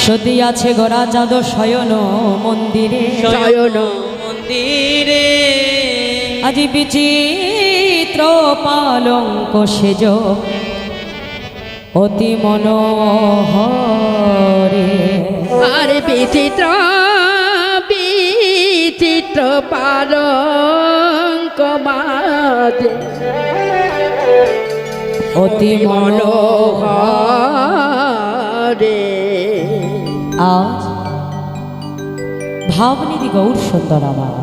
সতী আছে গোরা চাঁদ শয়ন মন্দিরে, শয়ন মন্দিরে আজি বিচিত্র পালঙ্ক সেজ অতি মনোহরে। আর বিচিত্র বিচিত্র পালঙ্ক মাঝে অতি মনোহরে। আজ ভাবনিধি গৌর সুন্দর আমার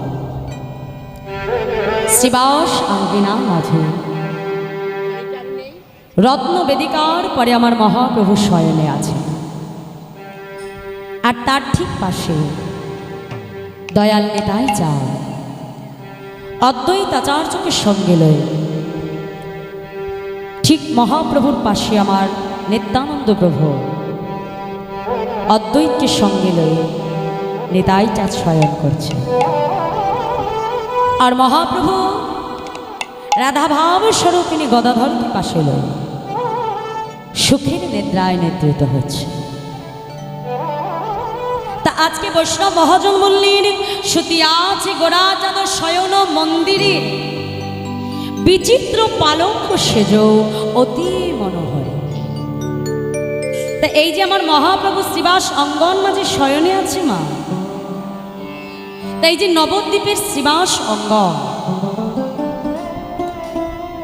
শ্রীবাস আঙ্গিনা মাঝে রত্ন বেদিকার পরে আমার মহাপ্রভু শয়নে আছে, আর তার ঠিক পাশে দয়াল নেতাই চায় অদ্বৈত আচার্যকে সঙ্গে লয়ে ঠিক মহাপ্রভুর পাশে আমার নিত্যানন্দ প্রভু অদ্বৈতকে সঙ্গে লয়ে নেতাই চাঁদ শয়ন করছে, আর মহাপ্রভু রাধাভাব স্বরূপিনী গদাধরকে পাশে লয়ে সুখের নিদ্রায় নেতৃত্ব হচ্ছে। তা আজকে বৈষ্ণব মহাজন মল্লীর সতী আছে গোরা চাঁদ শয়ন মন্দিরে বিচিত্র পালঙ্ক সেজ অতি মনোহরে। তা এই যে আমার মহাপ্রভু শ্রীবাস অঙ্গন মাঝে শয়নে আছে মা, তাই যে নবদ্বীপের শ্রীবাস অঙ্গন,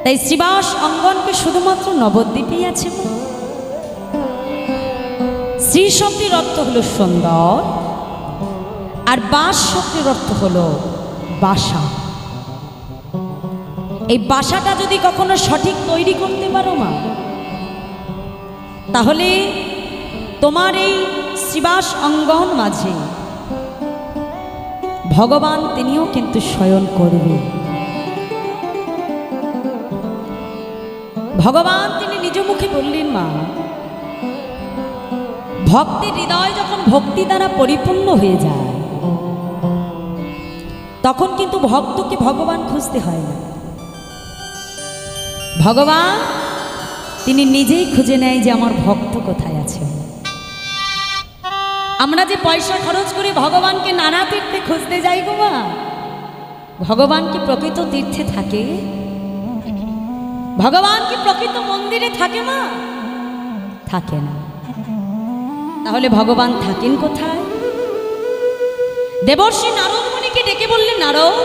তাই শ্রীবাস অঙ্গনকে শুধুমাত্র নবদ্বীপেই আছে মা। শ্রী শব্দের অর্থ হলো সুন্দর, আর বাস শব্দের অর্থ হলো বাসা। এই বাসাটা যদি কখনো সঠিক তৈরি করতে পারো মা, তাহলে তোমার এই শ্রীবাস অঙ্গন মাঝে ভগবান তিনিও কিন্তু শয়ন করবে। ভগবান তিনি নিজ মুখে বললেন মা, ভক্তের হৃদয় যখন ভক্তি দ্বারা পরিপূর্ণ হয়ে যায় তখন কিন্তু ভক্তকে ভগবান খুঁজতে হয় না, ভগবান তিনি নিজেই খুঁজে নেয় যে আমার ভক্ত কোথায় আছে। আমরা যে পয়সা খরচ করে ভগবানকে নানা তীর্থে খুঁজতে যাই গো মা, ভগবান কি প্রকৃত তীর্থে থাকে? ভগবান কি প্রকৃত মন্দিরে থাকে মা? থাকে না। তাহলে ভগবান থাকেন কোথায়? দেবর্ষি নারদ মুনিকে ডেকে বললেন, নারদ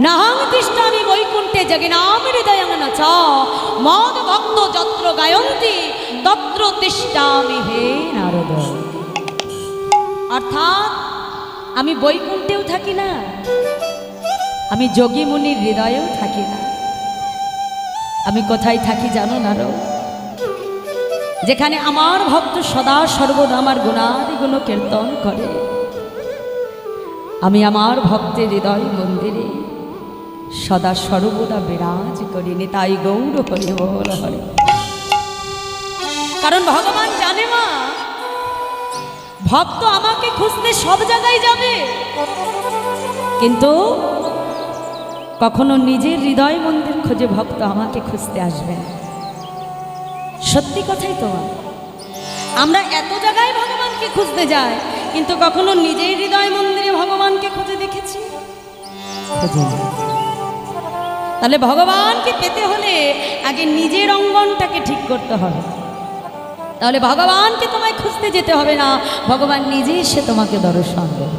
নাহং তিষ্ঠামি বৈকুণ্ঠে জগন্নাথ হৃদয়ং নচ মদ ভক্ত যত্র গায়ন্তি তত্র তিষ্ঠামি হে নারদ। অর্থাৎ আমি বৈকুণ্ঠেও থাকি না, আমি যোগী মুনির হৃদয়েও থাকি না। আমি কোথায় থাকি জানো নারদ? যেখানে আমার ভক্ত সদা সর্বদা আমার গুণাদি গুণ কীর্তন করে। আমি আমার ভক্তের হৃদয় মন্দিরে সদা সর্বদা বিরাজ করি। নিতাই গৌর হরি বল হরি। কারণ ভগবান জানে মা, ভক্ত আমাকে খুঁজতে সব জায়গায় যাবে, কিন্তু কখনো নিজের হৃদয় মন্দির খুঁজে ভক্ত আমাকে খুঁজতে আসবে না। সত্যি কথাই তো, আমরা এত জায়গায় ভগবানকে খুঁজতে যাই, কিন্তু কখনো নিজের হৃদয় মন্দিরে ভগবানকে খুঁজে দেখেছি? খুঁজে না। তাহলে ভগবানকে পেতে হলে আগে নিজের অঙ্গনটাকে ঠিক করতে হবে। তাহলে ভগবানকে তোমায় খুঁজতে যেতে হবে না, ভগবান নিজে এসে তোমাকে দর্শন দেবে।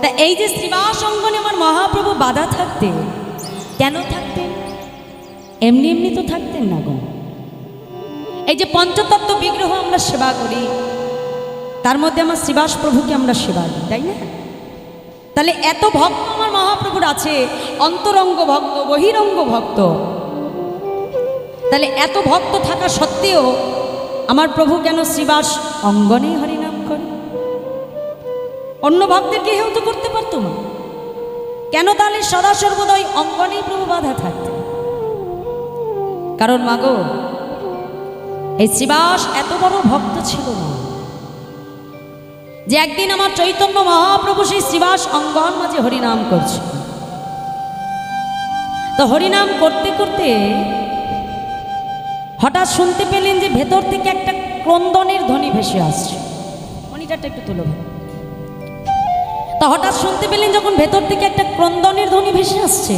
তা এই যে শ্রীবাস অঙ্গনে আমার মহাপ্রভু বাধা থাকতেন, কেন থাকতেন? এমনি এমনি তো থাকতেন না গো। এই যে পঞ্চতত্ত্ব বিগ্রহ আমরা সেবা করি, তার মধ্যে আমার শ্রীবাস প্রভুকে আমরা সেবা দিই, তাই না? তাহলে এত ভক্ত আমার মহাপ্রভুর আছে, অন্তরঙ্গ ভক্ত, বহিরঙ্গ ভক্ত। তাহলে এত ভক্ত থাকা সত্ত্বেও আমার প্রভু কেন শ্রীবাস অঙ্গনেই হরিনাম করে? অন্য ভক্তের গৃহেও তো করতে পারতো না, কেন তাহলে সদা সর্বদাই অঙ্গনেই প্রভু বাধা থাকতেন? কারণ মাগো, এই শ্রীবাস এত বড় ভক্ত ছিল না যে একদিন আমার চৈতন্য মহাপ্রভু সেই শ্রীবাস অঙ্গন মাঝে হরিনাম করছে। তো হরিনাম করতে করতে হঠাৎ শুনতে পেলেন যে ভেতর থেকে একটা ক্রন্দনের ধ্বনি ভেসে আসছে। মনিটারটা একটু তুলো ভাই। তা হঠাৎ শুনতে পেলেন যখন ভেতর থেকে একটা ক্রন্দনের ধ্বনি ভেসে আসছে,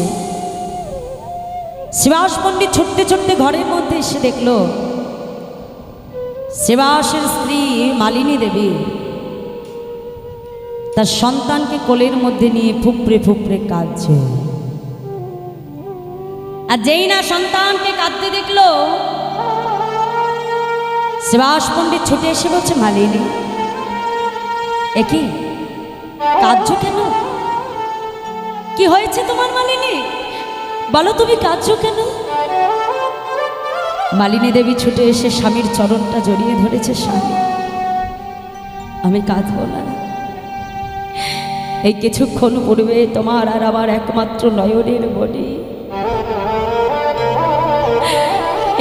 শিবাস পণ্ডিত ছুটতে ছুটতে ঘরের মধ্যে এসে দেখল শিবাসের স্ত্রী মালিনী দেবী তার সন্তানকে কোলের মধ্যে নিয়ে ফুপড়ে ফুপড়ে কাঁদছে। আর যেই না সন্তানকে কাঁদতে দেখলো, শিবাস পণ্ডিত ছুটে এসে বলছে, মালিনী একই কাঁদছো কেন? কি হয়েছে তোমার মালিনী? বলো তুমি কাঁদছো কেন? মালিনী দেবী ছুটে এসে স্বামীর চরণটা জড়িয়ে ধরেছে। স্বামী, আমি কাঁদবো না। এই কিছুক্ষণ পূর্বে তোমার আর আমার একমাত্র নয়নের মণি,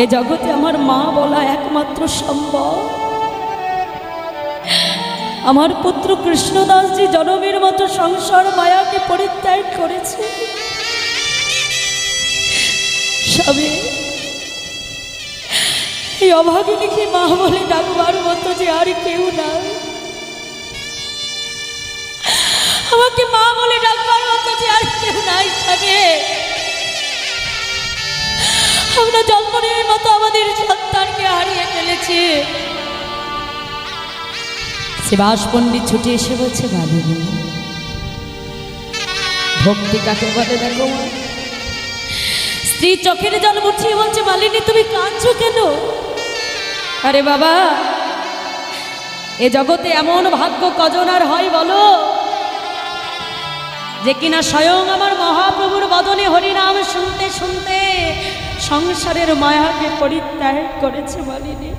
এ জগতে আমার মা বলা একমাত্র সম্ভব। আমার পুত্র কৃষ্ণদাসজি জনমের মতো সংসার মায়াকে পরিত্যাগ করেছে। স্বামী, এই অভাগিনীকে মা বলে ডাকবার মতো যে আর কেউ নাই, আমাকে মা বলে ডাকবার মতো যে আর কেউ নাই। স্বামী, আমরা জন্মের মতো আমাদের সন্তানকে হারিয়ে ফেলেছি। শিবাস পণ্ডিত ছুটে এসে বলছে, মালিনী ভক্তি কাকে বলে দেখো। স্ত্রী চোখের জল মুছিয়ে বলছে, মালিনী তুমি কাঁদছো কেন? আরে বাবা, এ জগতে এমন ভাগ্য কজন আর হয় বলো, যে কিনা স্বয়ং আমার মহাপ্রভুর বদনে হরিনাম শুনতে শুনতে সংসারের মায়াকে পরিত্যাগ করেছে। মালিনী,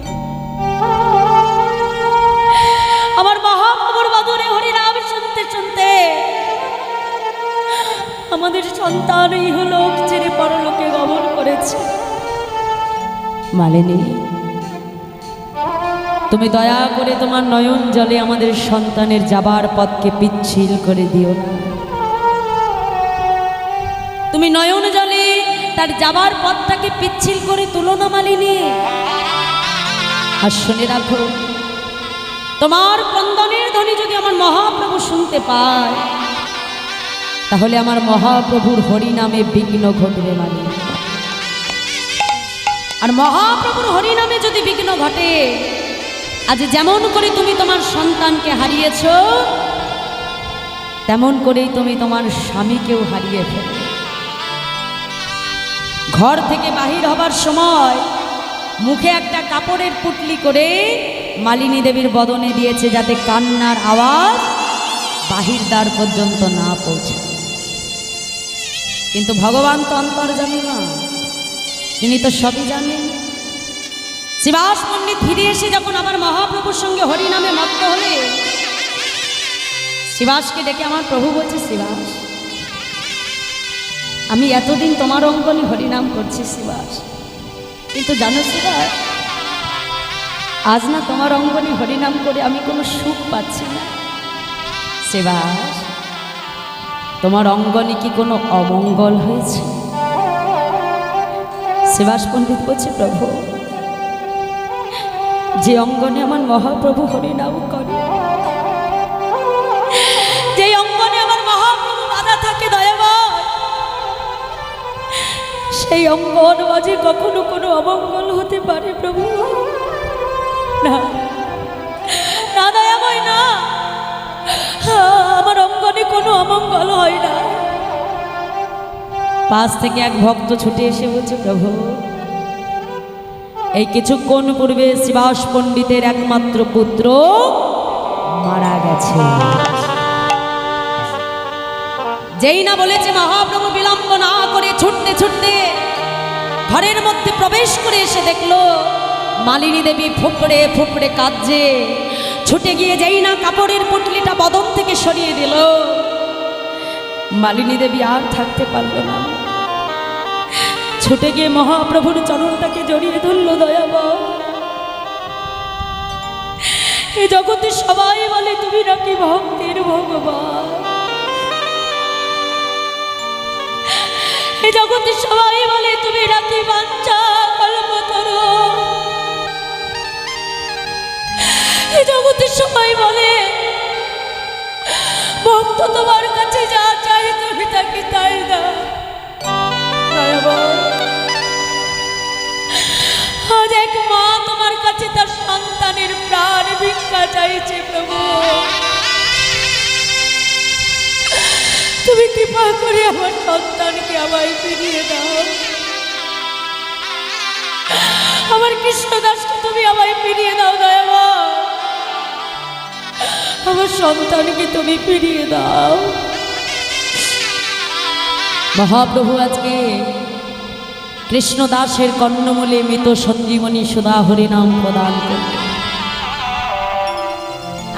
আমার মহাপ্রভুর বদনে হরিনাম শুনতে শুনতে আমাদের সন্তান ইহলোক ছেড়ে পরলোকে গমন করেছে। মালিনী, তুমি দয়া করে তোমার নয়ন জলে আমাদের সন্তানের যাবার পথকে পিচ্ছিল করে দিও না। তুমি নয়ন জলে তার যাবার পথটাকে পিচ্ছিল করে তুলো না মালিনী। আর শুনে রাখো, তোমার ক্রন্দনের ধ্বনি যদি আমার মহাপ্রভু শুনতে পায়, তাহলে আমার মহাপ্রভুর হরিনামে বিঘ্ন ঘটবে মালিনী। আর মহাপ্রভুর হরিনামে যদি বিঘ্ন ঘটে, আজ যেমন করে তুমি তোমার সন্তানকে হারিয়েছ, তেমন করেই তুমি তোমার স্বামীকেও হারিয়ে ফেলবে। ঘর থেকে বাহির হবার সময় মুখে একটা কাপড়ের পুটলি করে মালিনী দেবীর বদনে দিয়েছে, যাতে কান্নার আওয়াজ বাহির দ্বার পর্যন্ত না পৌঁছে। কিন্তু ভগবান তো অন্তর্যামী না, তিনি তো সবই জানেন। শিবাস পণ্ডিত ফিরে এসে যখন আমার মহাপ্রভুর সঙ্গে হরিনামে মত্ত হলে, শিবাসকে ডেকে আমার প্রভু বলছে, শিবাস, আমি এতদিন তোমার অঙ্গনে হরিনাম করছি শিবাস, কিন্তু জানো শিবাস, আজ না তোমার অঙ্গনে হরিনাম করে আমি কোনো সুখ পাচ্ছি না। শিবাস, তোমার অঙ্গনে কি কোনো অমঙ্গল হয়েছে? শিবাস পণ্ডিত বলছে, প্রভু, যে অঙ্গনে আমার মহাপ্রভু হরিনাম করে, যে অঙ্গনে আমার মহাপ্রভু বাধা থাকে দয়াবান, সেই অঙ্গন মাঝে কখনো কোনো অমঙ্গল হতে পারে প্রভু? না না দয়াময়, না, আমার অঙ্গনে কোনো অমঙ্গল হয় না। পাশ থেকে এক ভক্ত ছুটে এসে বলছে, প্রভু, এই কিছুক্ষণ পূর্বে শিবাস পণ্ডিতের একমাত্র পুত্র মারা গেছে। যেই না বলেছে, মহাপ্রভু বিলম্ব না করে ছুটতে ছুটতে ঘরের মধ্যে প্রবেশ করে এসে দেখলো মালিনী দেবী ফুপড়ে ফুপড়ে কাঁদছে। ছুটে গিয়ে যেই না কাপড়ের পুটলিটা বদন থেকে সরিয়ে দিল, মালিনী দেবী আর থাকতে পারল না, ছুটে গিয়ে মহাপ্রভুর চরণটাকে জড়িয়ে ধরল। দয়াবান, এই জগতে সবাই বলে তুমি নাকি ভক্তের ভগবান, এই জগতে সবাই বলে তুমি নাকি বাঞ্ছা কল্পতরু, এ জগতের সবাই বলে ভক্ত তোমার কাছে যা চাই তুমি তাকে তাই দাও। আজ এক মা তোমার কাছে তার সন্তানের প্রাণ ভিক্ষা চাইছে প্রভু, তুমি কৃপা করে আমার সন্তানকে আমায় ফিরিয়ে দাও। আমার কৃষ্ণদাসকে তুমি আমায় ফিরিয়ে দাও দয়াময়, আমার সন্তানকে তুমি ফিরিয়ে দাও। মহাপ্রভু আজকে কৃষ্ণদাসের কর্ণমূলে মৃত সঞ্জীবনী সুধা হরিনাম প্রদান করলেন।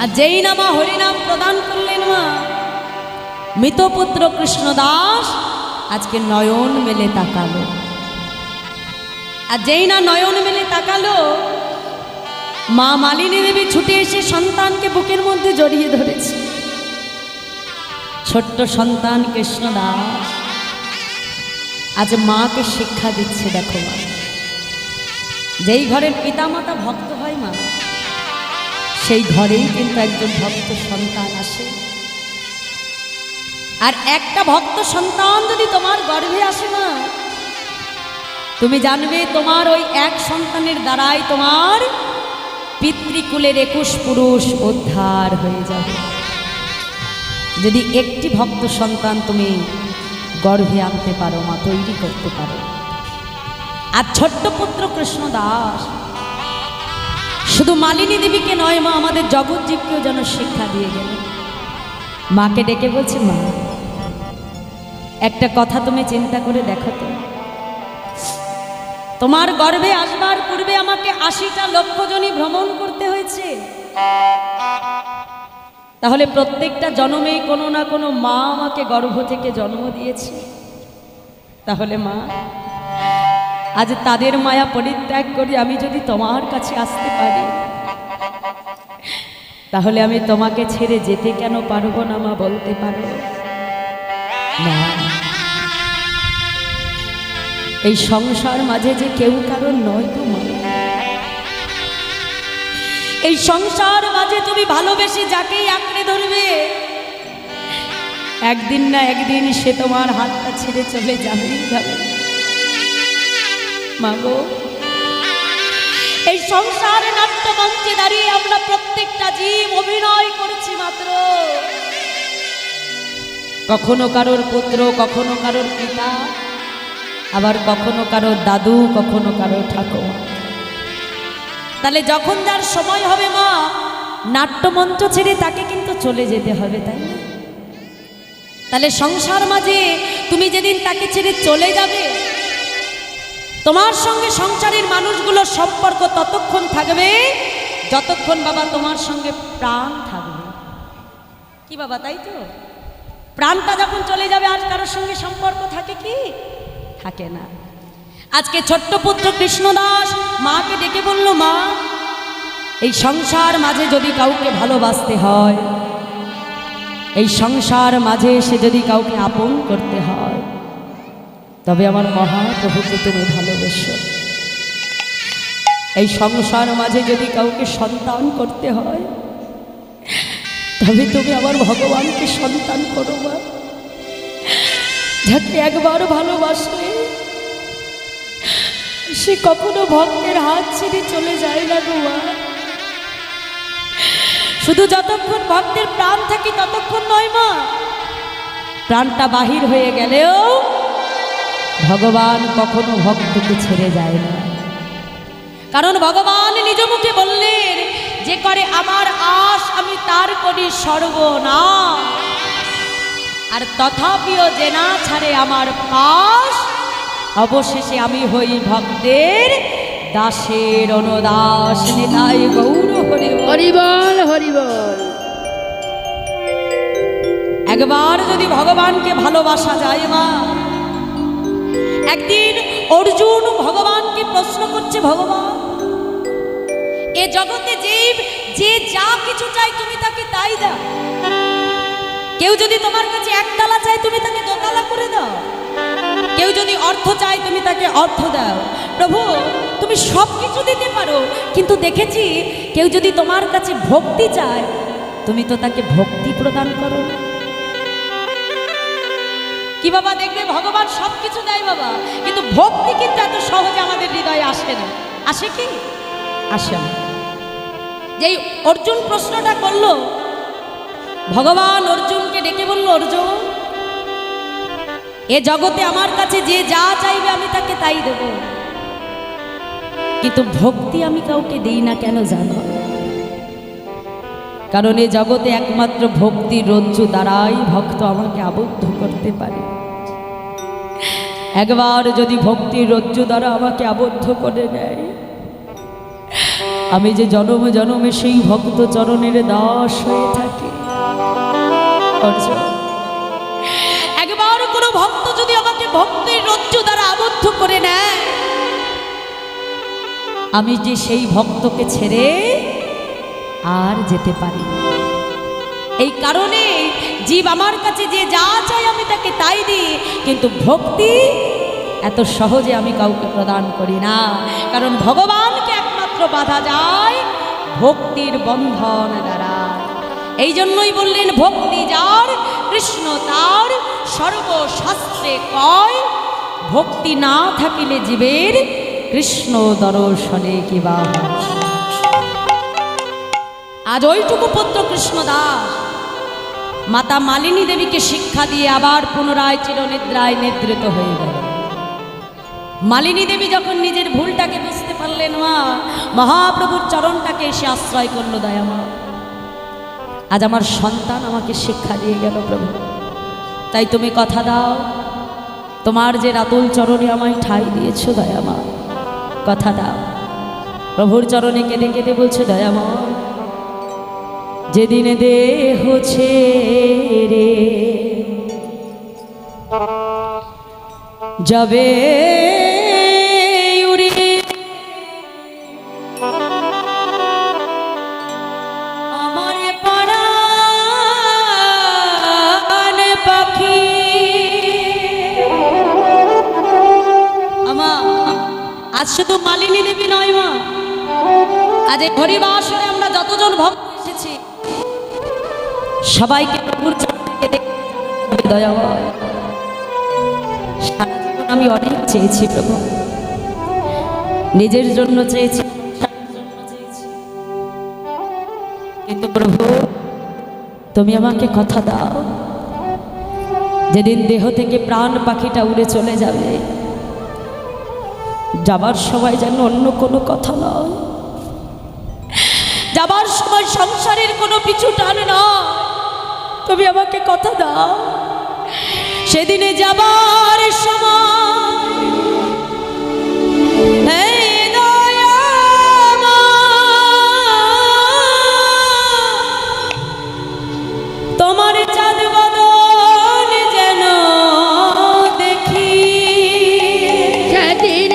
আর যেই না মা হরিনাম প্রদান করলেন মা, মৃত পুত্র কৃষ্ণদাস আজকে নয়ন মেলে তাকালো। আর যেই না নয়ন মেলে তাকালো, মা মালিনী দেবী ছুটে এসে সন্তানকে বুকের মধ্যে জড়িয়ে ধরেছে। ছোট্ট সন্তান কৃষ্ণদাস আজ মাকে শিক্ষা দিচ্ছে। দেখো মা, যেই ঘরের পিতামাতা ভক্ত হয় মা, সেই ঘরেই কিন্তু একজন ভক্ত সন্তান আসে। আর একটা ভক্ত সন্তান যদি তোমার গর্ভে আসে না, তুমি জানবে তোমার ওই এক সন্তানের দ্বারাই তোমার পিতৃকুলের 21 পুরুষ উদ্ধার হয়ে যাবে। যদি একটি ভক্ত সন্তান তুমি গর্ভে আনতে পারো মা, তৈরি করতে পারো। আর ছোট্ট পুত্র কৃষ্ণদাস শুধু মালিনী দেবীকে নয় মা, আমাদের জগৎজীবকেও যেন শিক্ষা দিয়ে গেল। মাকে ডেকে বলছে, মা একটা কথা তুমি চিন্তা করে দেখো তো, তোমার গর্ভে আসবার পূর্বে আমাকে 80টা লক্ষ জনই ভ্রমণ করতে হয়েছে। তাহলে প্রত্যেকটা জন্মেই কোনো না কোনো মা আমাকে গর্ভ থেকে জন্ম দিয়েছে। তাহলে মা আজ তাদের মায়া পরিত্যাগ করে আমি যদি তোমার কাছে আসতে পারি, তাহলে আমি তোমাকে ছেড়ে যেতে কেন পারবো না মা, বলতে পারো না? এই সংসার মাঝে যে কেউ কারণ নয় তো মা, এই সংসার মাঝে তুমি ভালোবেসে যাকেই আঁকড়ে ধরবে, একদিন না একদিন সে তোমার হাতটা ছেড়ে চলে যাবেই যাবে। মাগো, এই সংসার নাট্যমঞ্চে দাঁড়িয়ে আমরা প্রত্যেকটা জীব অভিনয় করেছি মাত্র। কখনো কারোর পুত্র, কখনো কারোর পিতা, আবার কখনো কারোর দাদু, কখনো কারোর ঠাকুমা। তাহলে যখন যার সময় হবে মা, নাট্যমঞ্চ ছেড়ে তাকে কিন্তু চলে যেতে হবে, তাই না? তাহলে সংসার মাঝে তুমি যেদিন তাকে ছেড়ে চলে যাবে, তোমার সঙ্গে সংসারের মানুষগুলোর সম্পর্ক ততক্ষণ থাকবে যতক্ষণ বাবা তোমার সঙ্গে প্রাণ থাকবে। কি বাবা, তাই তো? প্রাণটা যখন চলে যাবে আর কারোর সঙ্গে সম্পর্ক থাকে কি? থাকে না। আজকে ছোট্ট পুত্র কৃষ্ণদাস মাকে ডেকে বলল, মা এই সংসার মাঝে যদি কাউকে ভালোবাসতে হয়, এই সংসার মাঝে সে যদি কাউকে আপন করতে হয়, তবে আমার মহাপ্রভুকে তুমি ভালোবেসো। এই সংসার মাঝে যদি কাউকে সন্তান করতে হয়, তবে তুমি আমার ভগবানকে সন্তান করো মা, যাকে একবার ভালোবাসলে সে কখনো ভক্তের হাত ছেড়ে চলে যায় না গো মা। শুধু যতক্ষণ ভক্তের প্রাণ থাকে ততক্ষণ নয় মা, প্রাণটা বাহির হয়ে গেলেও ভগবান কখনো ভক্তকে ছেড়ে যায় না। কারণ ভগবান নিজ মুখে বললেন, যে করে আমার আশ আমি তার করি সর্বনাশ, আর তথাপিও যে না ছাড়ে আমার পাশ, অবশেষে আমি হই ভক্তের দাসের অনুদাস। নিতাই গৌর হরি হরিবল হরিবল। একবার যদি ভগবানকে ভালোবাসা যায় মা, একদিন অর্জুন ভগবানকে প্রশ্ন করছে, ভগবান এ জগতে জীব যে যা কিছু চাই তুমি তাকে তাই দাও। কেউ যদি তোমার কাছে একতলা চাই তুমি তাকে দোতলা করে দাও, কেউ যদি অর্থ চাই তুমি তাকে অর্থ দাও। প্রভু তুমি সব কিছু দিতে পারো, কিন্তু দেখেছি কেউ যদি তোমার কাছে ভক্তি চায় তুমি তো তাকে ভক্তি প্রদান করো না। কি বাবা, দেখবে ভগবান সব কিছু দেয় বাবা, কিন্তু ভক্তি কিন্তু এত সহজে আমাদের হৃদয়ে আসে না। আসে কি? আসে না। যেই অর্জুন প্রশ্নটা করলো, ভগবান অর্জুনকে ডেকে বলল, অর্জুন, এ জগতে আমার কাছে যে যা চাইবে আমি তাকে তাই দেব, কিন্তু ভক্তি আমি কাউকে দেই না। কেন জানো? কারণ এ জগতে একমাত্র ভক্তির রজ্জু দ্বারাই ভক্ত আমাকে আবদ্ধ করতে পারে। একবার যদি ভক্তির রজ্জু দ্বারা আমাকে আবদ্ধ করে নেয়, আমি যে জনম জনমে সেই ভক্ত চরণের দাস হয়ে থাকি। একবার কোনো ভক্ত যদি আমাকে ভক্তির রজ্জু দ্বারা আবদ্ধ করে নেয়, আমি যে সেই ভক্তকে ছেড়ে আর যেতে পারি। এই কারণে জীব আমার কাছে যে যা চাই আমি তাকে তাই দিই, কিন্তু ভক্তি এত সহজে আমি কাউকে প্রদান করি না। কারণ ভগবানকে একমাত্র বাধা যায় ভক্তির বন্ধন দ্বারা। এই জন্যই বললেন, ভক্তি যার কৃষ্ণ তার, সর্বশাস্ত্রে কয়, ভক্তি না থাকিলে জীবের কৃষ্ণ দর্শনে কিবা। আজ ওইটুকু পুত্র কৃষ্ণদাস মাতা মালিনী দেবীকে শিক্ষা দিয়ে আবার পুনরায় চিরনিদ্রায় নিদ্রিত হয়ে গেল। মালিনী দেবী যখন নিজের ভুলটাকে বুঝতে পারলেন, মা মহাপ্রভুর চরণটাকে এসে আশ্রয় করল, দয়ামা আজ আমার সন্তান আমাকে শিক্ষা দিয়ে গেল প্রভু, তাই তুমি কথা দাও, তোমার যে রাতুল চরণে আমায় ঠাঁই দিয়েছ দয়ামা, কথা দাও। প্রভুর চরণে কেঁদে কেঁদে বলছে, দয়ামা যেদিন দেহ ছেড়ে যাবে উড়ে, আমার পরাণ পাখি, আমা আজ শুধু মালিনী দেবী নয় মা, আজ এই হরিবাসরে আমরা যতজন ভক্ত এসেছি সবাইকে প্রভুর চরণে দেখে দয়াময়, সারা জীবন আমি অনেক চেয়েছি প্রভু, নিজের জন্য চেয়েছি, কিন্তু প্রভু তুমি আমাকে কথা দাও, যেদিন দেহ থেকে প্রাণ পাখিটা উড়ে চলে যাবে, যাবার সময় যেন অন্য কোনো কথা নয়, যাবার সময় সংসারের কোনো পিছু টান নয়, তুমি আমাকে কথা দাও, সেদিনে যাবার সময় তোমার চাঁদ বদন যেন দেখি, সেদিন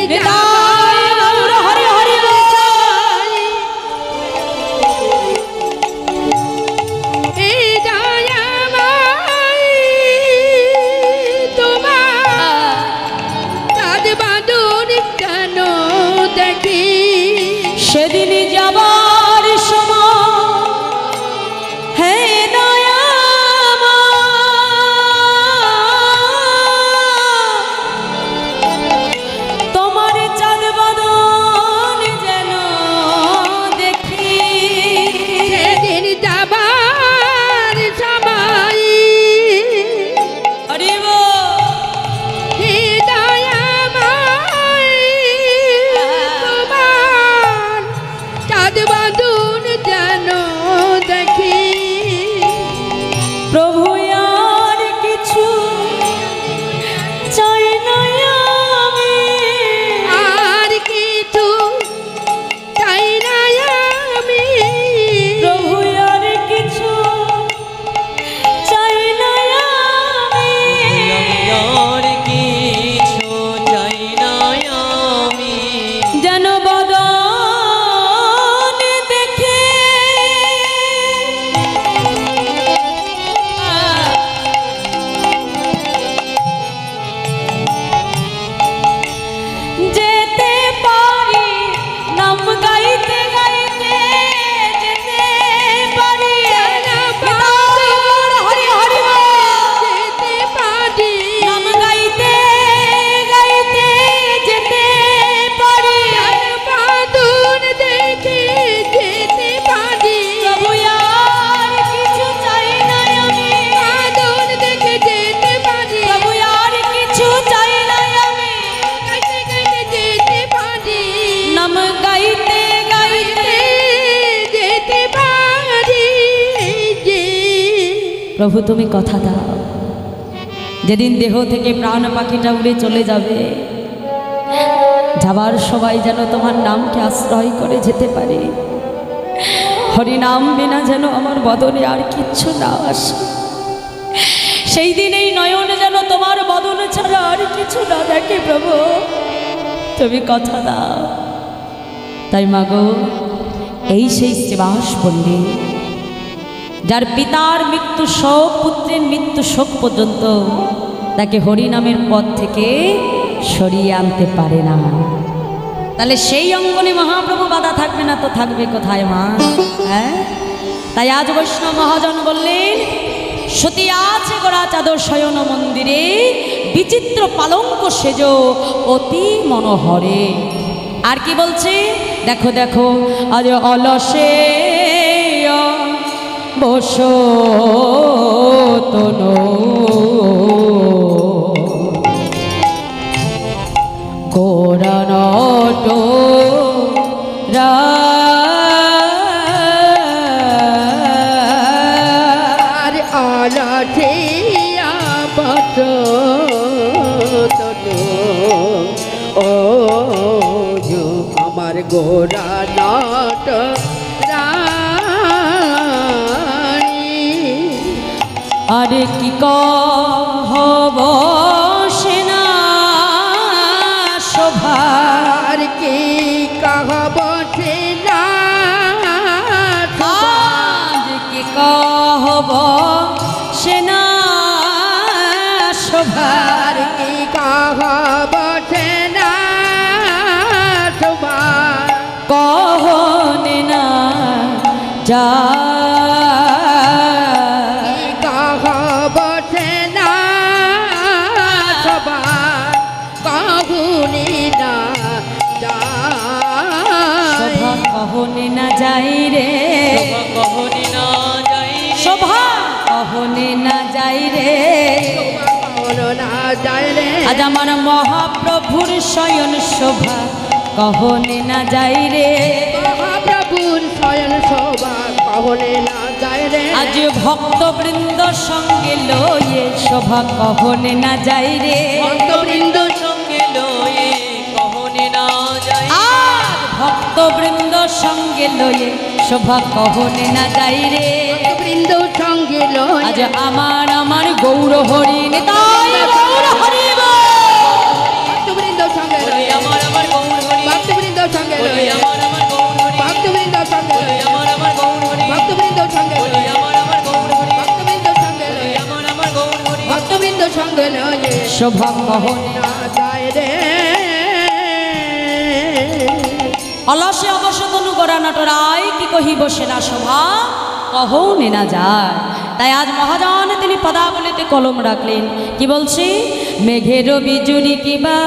হরি হরি প্রভু তুমি কথা দাও, যেদিন দেহ থেকে প্রাণ পাখিটা উড়ে চলে যাবে, যাবার সবাই যেন তোমার নামকে আশ্রয় করে যেতে পারে। হরিনাম বিনা যেন আমার বদনে আর কিচ্ছু না আসে। সেই দিন এই নয়ন যেন তোমার বদন ছাড়া আর কিছু না দেখে। প্রভু তুমি কথা দাও। তাই মাগো, এই সেই শ্রীবাস পণ্ডিত, যার পিতার মৃত্যু শোক, পুত্রের মৃত্যু শোক পর্যন্ত তাকে হরিনামের পথ থেকে সরিয়ে আনতে পারে না, তাহলে সেই অঙ্গনে মহাপ্রভু বাধা থাকবে না তো থাকবে কোথায় মা? হ্যাঁ, তাই আজ বৈষ্ণব মহাজন বললেন, সতী আছে গোড়া চাদর শয়ন মন্দিরে, বিচিত্র পালঙ্ক সেজ অতি মনোহরে। আর কি বলছে দেখো দেখো, আজ অলসে বসো তনু কোরণট আর আলাঠিয়া বস তনু ও যো আমার গোরা নাট আরে কি কহব সেনা শোভা, আর কি কহব সেনা আজ কি কহব সেনা শোভা, আর কি কহব সেনা শোভা কহনে না যা কহনে না যাই রে, কহনে না যাই শোভা কহনে না যাই রে, না যায় রে আজ আমার মহাপ্রভুর শয়ন শোভা কহনে না যাই রে, মহাপ্রভুর শয়ন শোভা কহনে না যায় রে, আজ ভক্তবৃন্দ সঙ্গে লয়ে শোভা কহনে না যাই রে, ভক্তবৃন্দ সঙ্গে লয়ে কহনে না যাই, আর ভক্তবৃন্দ সঙ্গে লয়ে শোভা কহনে না যাই রে, ভক্তবৃন্দ সঙ্গে লয়ে আজ আমার গৌর হরি নিতাই গৌর হরি ভক্তবৃন্দ সঙ্গে বলে লয়ে আমার গৌর হরি, ভক্তবৃন্দ সঙ্গে বলে লয়ে আমার গৌর হরি, ভক্তবৃন্দ সঙ্গে বলে লয়ে আমার গৌর হরি, ভক্তবৃন্দ সঙ্গে বলে লয়ে আমার গৌর হরি, ভক্তবৃন্দ সঙ্গে বলে লয়ে আমার গৌর হরি, ভক্তবৃন্দ সঙ্গে লয়ে শোভা কহনে না যায় রে অলসে অবসতনু গড়া নটরায় কি কহিব সেনা শোভা কহনে না যায়। তাই আজ মহাজন তিনি পদাবলিতে কলম রাখলেন, কি বলছি, মেঘের বিজুরি কিবা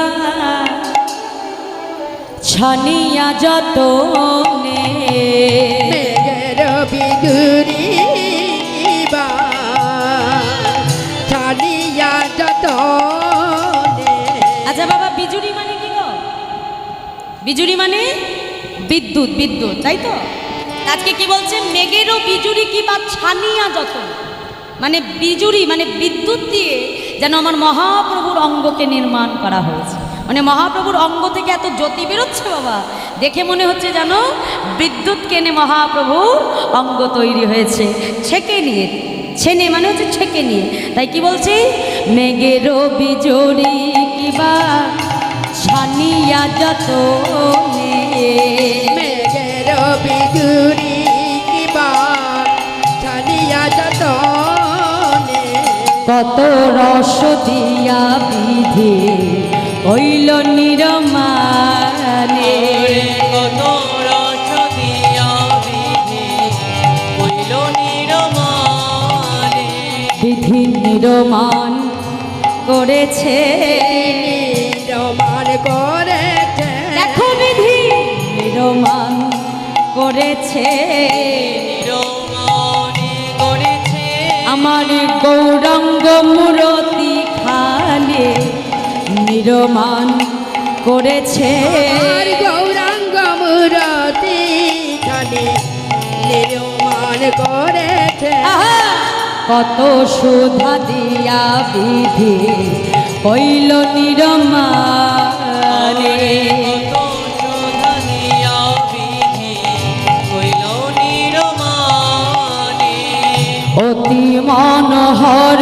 ছানিয়া যত মেঘের বিজুরি বা ছাড়িয়া যতনে। আচ্ছা বাবা, বিজুরি মানে কি গো? বিজুরি মানে বিদ্যুৎ, বিদ্যুৎ, তাই তো? আজকে কি বলছে, মেঘেরও বিজুরি কি বা ছানিয়া যত, মানে বিজুরি মানে বিদ্যুৎ দিয়ে যেন আমার মহাপ্রভুর অঙ্গকে নির্মাণ করা হয়েছে। মানে মহাপ্রভুর অঙ্গ থেকে এত জ্যোতি বেরোচ্ছে বাবা, দেখে মনে হচ্ছে যেন বিদ্যুৎ কেনে মহাপ্রভুর অঙ্গ তৈরি হয়েছে, ছেকে নিয়ে, ছেনে মানে হচ্ছে ছেকে নিয়ে। তাই কি বলছি, মেঘেরও বিজুরি কিবা ছানিয়া যত মেঘের বিজুরি কিবা ছাড়িয়া যতনে। কত রস দিয়া বিধি হইল নিরমানে, কত রস দিয়া বিধি হইল নিরমানে, বিধি নিরমান করেছে, নিরমান করেছে। দেখো বিধি নিরমান করেছে, নিরমানে করেছে, আমার গৌরাঙ্গ মূরতি খানে নিরমান করেছে, আর গৌরাঙ্গ মূরতি খানি নির্মাণ করেছে। আহা! কত সুধা দিয়া বিধি হইল নিরমানে। কত সুধা দিয়া বিধি হইল নিরমানে। অতি মনোহর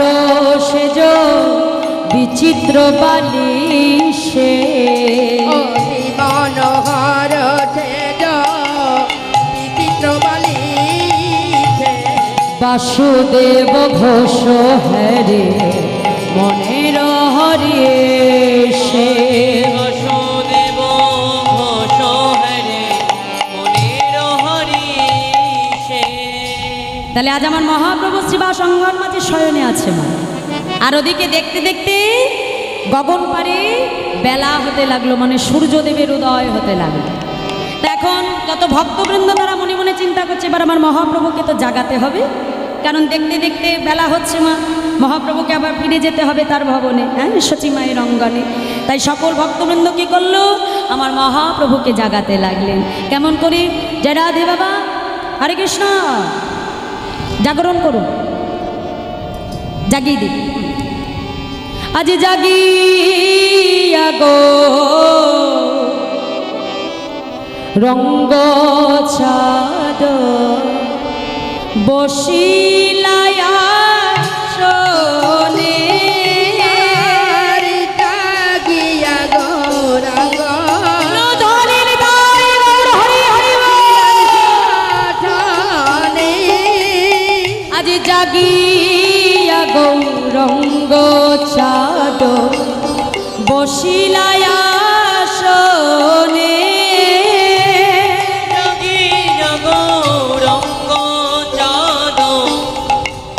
সেজ বিচিত্র বালিশে, অতি মনোহর সেজ বিচিত্র বালিশে। বাসুদেব ঘোষ হরে মনের হরে সে। বাসুদেব ঘোষ হরে মনের হরিষে। তাহলে আজ আমার মহাপ্রভু শ্রীবাস অঙ্গন মাঝে শয়নে আছে মা। আর ওদিকে দেখতে দেখতে গগন পারে বেলা হতে লাগলো, মানে সূর্যদেবের উদয় হতে লাগলো। তা এখন যত ভক্তবৃন্দ তারা মনে মনে চিন্তা করছে এবার আমার মহাপ্রভুকে তো জাগাতে হবে, কারণ দেখতে দেখতে বেলা হচ্ছে মা, মহাপ্রভুকে আবার ফিরে যেতে হবে তার ভবনে, হ্যাঁ সচী মায়ের অঙ্গনে। তাই সকল ভক্তবৃন্দ কী করলো, আমার মহাপ্রভুকে জাগাতে লাগলেন। কেমন করে? জয় রাধে বাবা, হরে কৃষ্ণ, জাগরণ করুন, জাগিয়ে দিন। আজ জাগিয়া গো রঙ্গ ছাদ বসিলায়া শোনে। জাগিয়া গৌরাঙ্গ ধনির দায় গৌর হরি হরি ঠানে। আজ জাগিয়া গৌরঙ্গ চাঁদ বসিলায়া শোনে। জাগিয়া গৌরঙ্গ চাঁদ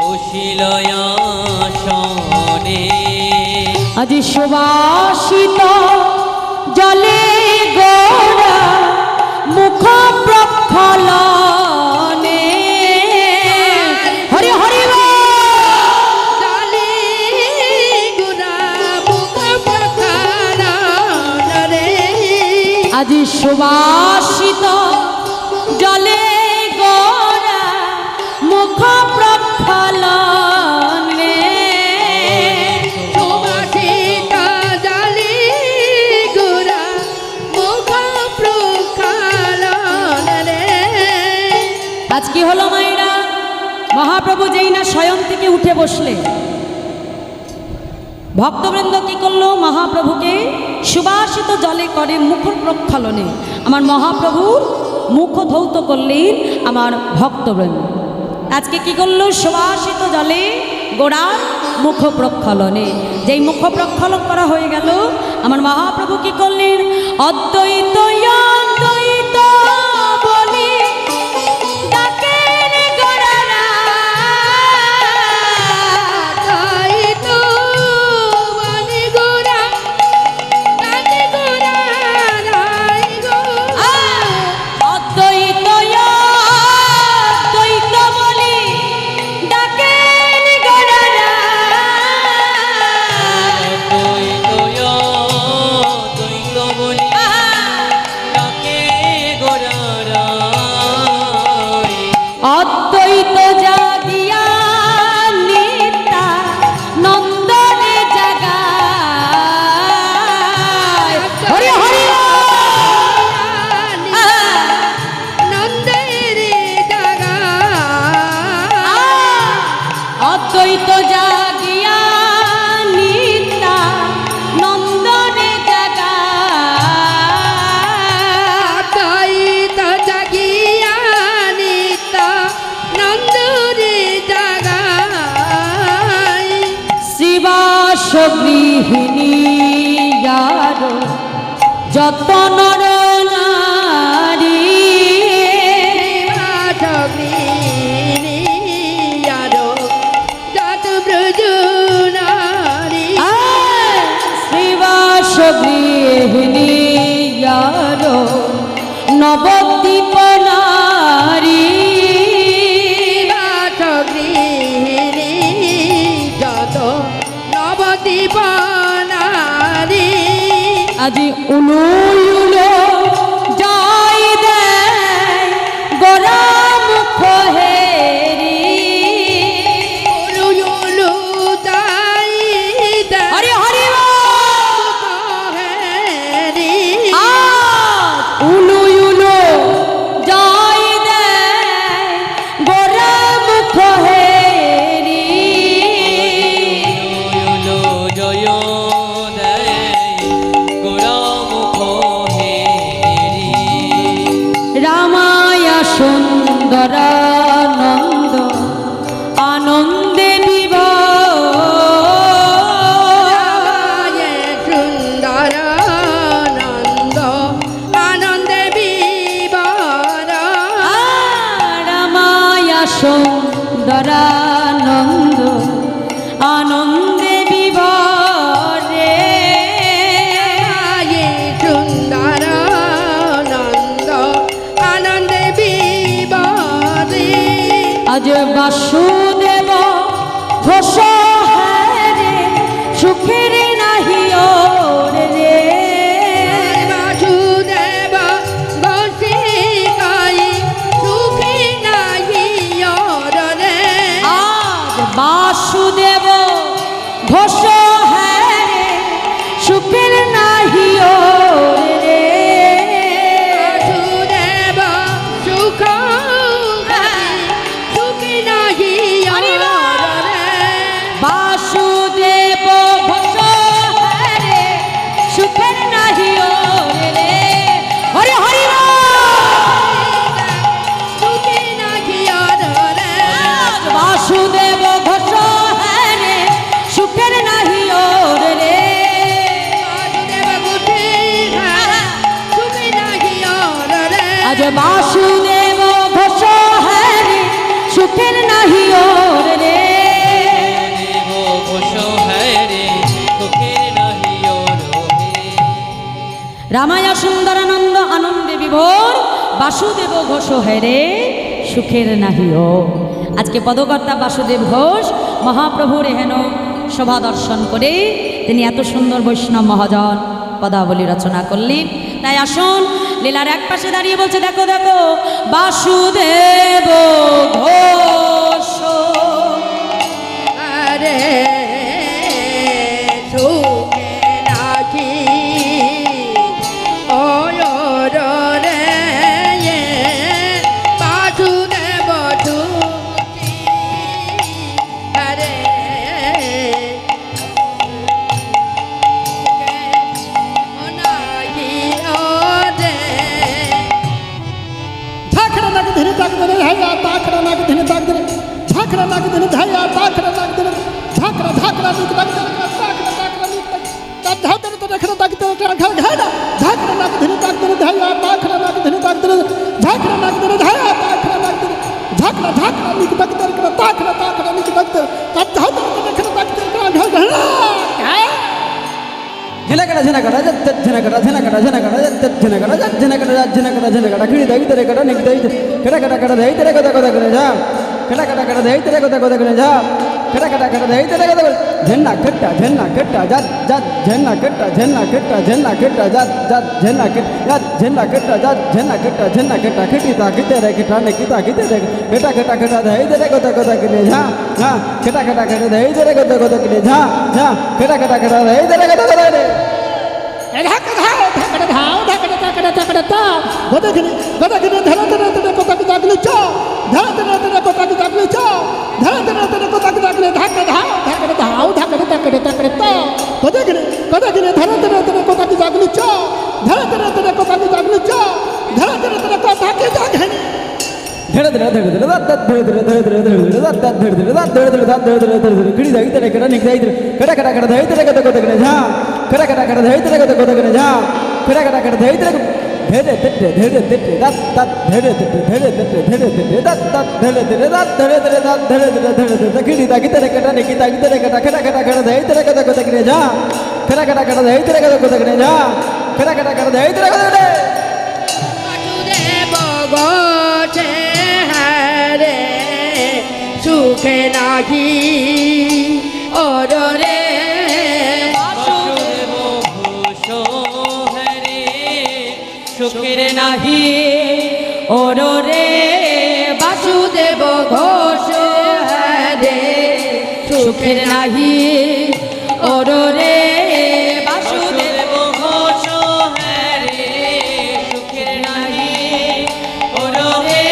বসিলয়া শোনে। আজ সুবাসিত জলে গোরা মুখ প্রক্ষালনে। হরি হরি জালি গুনা মুখ প্রখারণ রে। আজ সুবাসিত জলে গোরা মুখ প্রক্ষালনে। সুবাসিত জালি গুনা মুখ প্রখারণ রে। আজ কি হলো মায়েরা, মহাপ্রভু যেই না শয়ন থেকে উঠে বসলে, ভক্তবৃন্দ কি করলো, মহাপ্রভুকে সুবাসিত জলে করে মুখ প্রক্ষালনে। আমার মহাপ্রভুর মুখ ধৌত করলেন আমার ভক্তবৃন্দ। আজকে কি করলো, সুবাসিত জলে গোড়ার মুখ প্রক্ষালনে। যেই মুখ প্রক্ষালন করা হয়ে গেল, আমার মহাপ্রভু কি করলেন, অদ্বৈত অদ্বৈত বলি ডাকেন গোড়ারা। তাই তো বলি গোরা তাতে গোরা নাই গো। অদ্বৈত অদ্বৈত বলি ডাকেন গোড়ারা। দ্বৈত বলি ডাকে গোরারাই। অদ্বৈত জাগিয়া নিতা নন্দনে জাগায়। হরি হরি নন্দের জাগা অদ্বৈত জাগিয়া নিতা নন্দনে জাগায়। তাই তো জাগিয়া নিতা নন্দরে জাগা। শিবাস গৃহিণী যত নর নারী। যত ব্রজ নারী শ্রীবাস গৃহিণী নবদ্বীপ নারী। যত নবদ্বীপ নারী আজি উলু উলু যাই দেয় গোরা মুখ হেরি। উলু সুন্দরানন্দ আনন্দে বিভরে সুন্দর নন্দ আনন্দে বিবরে আজ বাসুদেব ঘোষ রে সুখের নাহি ওর রে বাসুদেব বসিকাই সুখে নাহি অররে আজ বাসুদেব ঘোষ রে সুখের নাহি ওর রে বাসুদেব সুখ সুখে নাহি অররে বাসুদেব ঘোষ রে সুখের নাহি ওর রে হরি হরি সুখে নাহি অররে বাসুদেব ঘোষ রে সুখের নাহি ওর রে আজ বাসুদেব ঘোষ রে সুখের নাহি ওর রে দেব ঘোষ হরে সুখের নাহি ওর হে। রামায়া সুন্দরানন্দ আনন্দে বিভোর বাসুদেব ঘোষ হেরে সুখের নাহি ও। আজকে পদকর্তা বাসুদেব ঘোষ মহাপ্রভুর হেন শোভা দর্শন করে তিনি এত সুন্দর বৈষ্ণব মহাজন পদাবলী রচনা করলেন। তাই আসুন লীলার এক পাশে দাঁড়িয়ে বলছে দেখো দেখো বাসুদেব ঘোষ আরে সুখে নাহি অররে বাসুদেব সুখী আরে নাহি অরে झाकरा नाक धने ताक धने धाया ताकरा नाक धने ताक धने झाकरा नाक धने धाया ताकरा नाक धने झाकरा झाकरा नीक ताक धने ताकरा ताकरा नीक ताक धातर तो रखना ताक धने घर घाना झाकरा नाक धने ताक धने धाया ताकरा नाक धने ताक धने झाकरा नाक धने धाया ताकरा नाक धने झाकरा झाकरा नीक ताक धने ताकरा ताकरा नीक ताक धने धातर तो रखना ताक धने घर घाना झिनकड़ा झिनकड़ा जत झिनकड़ा झिनकड़ा झिनकड़ा जत झिनकड़ा जत झिनकड़ा जत झिनकड़ा झिनकड़ा खिड़ी दई तेरे कड़ा निक दई कड़ा कड़ा कड़ा दई तेरे कोदा कोदा करे जा कड़ा कड़ा कड़ा दई तेरे कोदा कोदा करे जा कड़ा कड़ा कड़ा दई तेरे कोदा झन्ना कट्टा जत जत झन्ना कट्टा झन्ना कट्टा जत जत झन्ना कट्टा जत झन्ना कट्टा जत झन्ना कट्टा खिटी ता किते रे किटा ने किता किते रे बेटा कटा कटा दई तेरे कोदा कोदा करे जा हां कटा कटा कटा दई तेरे कोदा कोदा करे जा जा कटा कटा कटा दई तेरे कोदा कोदा करे धाकड़ा धाव धाकड़ा ताकड़ा ताकड़ा ता गोदगिनी धरा धरा धरा को ताक ताक ले चो धरा धरा धरा को ताक ताक ले चो धरा धरा धरा को ताक ताक ले धाकड़ा धाव धाकड़ा ताकड़ा ताकड़ा ता गोदगिनी धरा धरा धरा को ताक ताक ले चो धरा धरा धरा को ताक ताक ले चो धरा धरा धरा को ताक ताक है धड़ धड़ धड़ धड़ धड़ धड़ धड़ धड़ धड़ धड़ धड़ धड़ धड़ धड़ धड़ धड़ धड़ खिड़ी दई तेरे कड़ा निक दई कड़ा कड़ा कड़ा दई तेरे कोदा कोदा करे जा कड़ा कड़ा कड़ा दई तेरे कोदा कोदा करे जा कड़ा कड़ा कड़ा दई तेरे धेरे तेटे दत दत धेरे तेटे दत दत धेरे तेरे दत धेरे तेरे दत धेरे तेरे धेरे तेरे खिड़ी दा तेरे कड़ा निक दा तेरे कड़ा कड़ा कड़ा कड़ा दई तेरे कोदा कोदा करे जा कड़ा कड़ा कड़ा दई तेरे कोदा कोदा करे जा कड़ा कड़ा कड़ा दई तेरे कोदा करे বাসুদেব ঘোষে হরে সুখে নাহি অররে বাসুদেব ঘোষ হরে সুখের নাহি ওর রে বাসুদেব ঘোষ রে সুখের নাহি ওর রে বাসুদেব ঘোষ হরে সুখের নাহি ওর হে।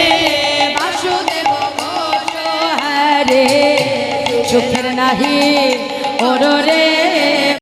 বাসুদেব ঘোষ রে সুখের নাহি ওর রে